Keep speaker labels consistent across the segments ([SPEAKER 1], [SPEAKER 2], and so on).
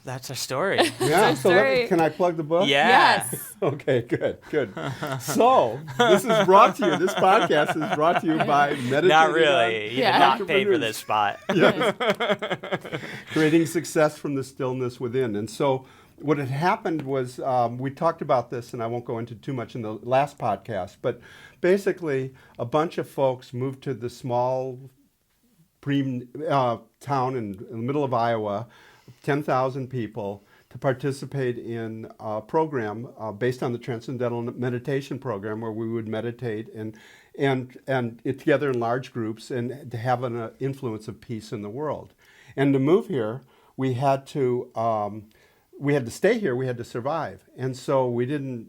[SPEAKER 1] That's our story.
[SPEAKER 2] Yeah, so
[SPEAKER 3] story.
[SPEAKER 2] can I plug the book?
[SPEAKER 1] Yeah.
[SPEAKER 3] Yes.
[SPEAKER 2] Okay, good. So, this this podcast is brought to you by Meditating
[SPEAKER 1] Not really. You did
[SPEAKER 3] Yeah.
[SPEAKER 1] not pay for
[SPEAKER 2] Entrepreneurs.
[SPEAKER 1] this spot.
[SPEAKER 2] Creating Success from the Stillness Within. And so, what had happened was we talked about this, and I won't go into too much in the last podcast, but basically, a bunch of folks moved to the small town in the middle of Iowa, 10,000 people, to participate in a program based on the Transcendental Meditation Program, where we would meditate and it together in large groups and to have an influence of peace in the world. And to move here, we had to stay here. We had to survive, and so we didn't.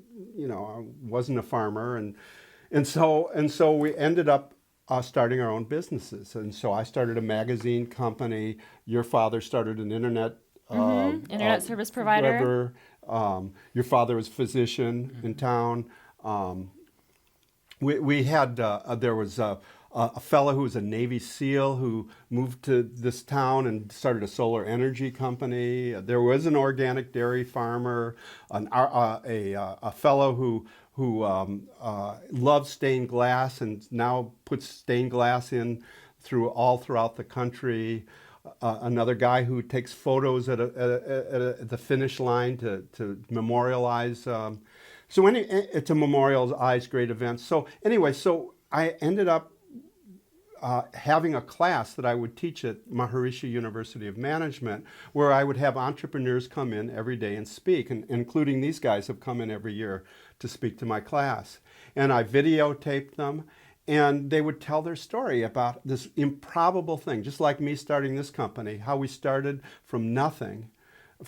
[SPEAKER 2] I wasn't a farmer, and so we ended up starting our own businesses. And so I started a magazine company. Your father started an internet
[SPEAKER 3] service provider.
[SPEAKER 2] Your father was a physician in town. We had there was a fellow who was a Navy SEAL who moved to this town and started a solar energy company. There was an organic dairy farmer, a fellow who loves stained glass and now puts stained glass in throughout the country. Another guy who takes photos at the finish line to memorialize. To memorialize great events. So anyway, I ended up having a class that I would teach at Maharishi University of Management, where I would have entrepreneurs come in every day and speak, and including these guys have come in every year to speak to my class. And I videotaped them, and they would tell their story about this improbable thing, just like me starting this company, how we started from nothing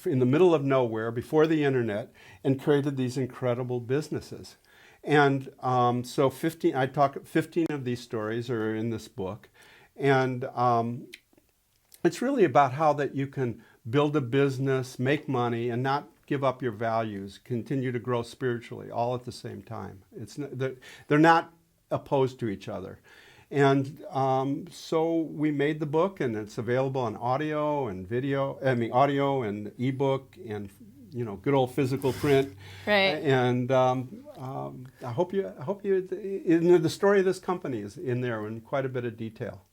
[SPEAKER 2] in the middle of nowhere before the internet and created these incredible businesses. And so 15 of these stories are in this book. And it's really about how that you can build a business, make money, and not give up your values, continue to grow spiritually, all at the same time. They're not opposed to each other. And so we made the book, and it's available on audio and ebook, and good old physical print.
[SPEAKER 3] Right.
[SPEAKER 2] And I hope you. The story of this company is in there in quite a bit of detail.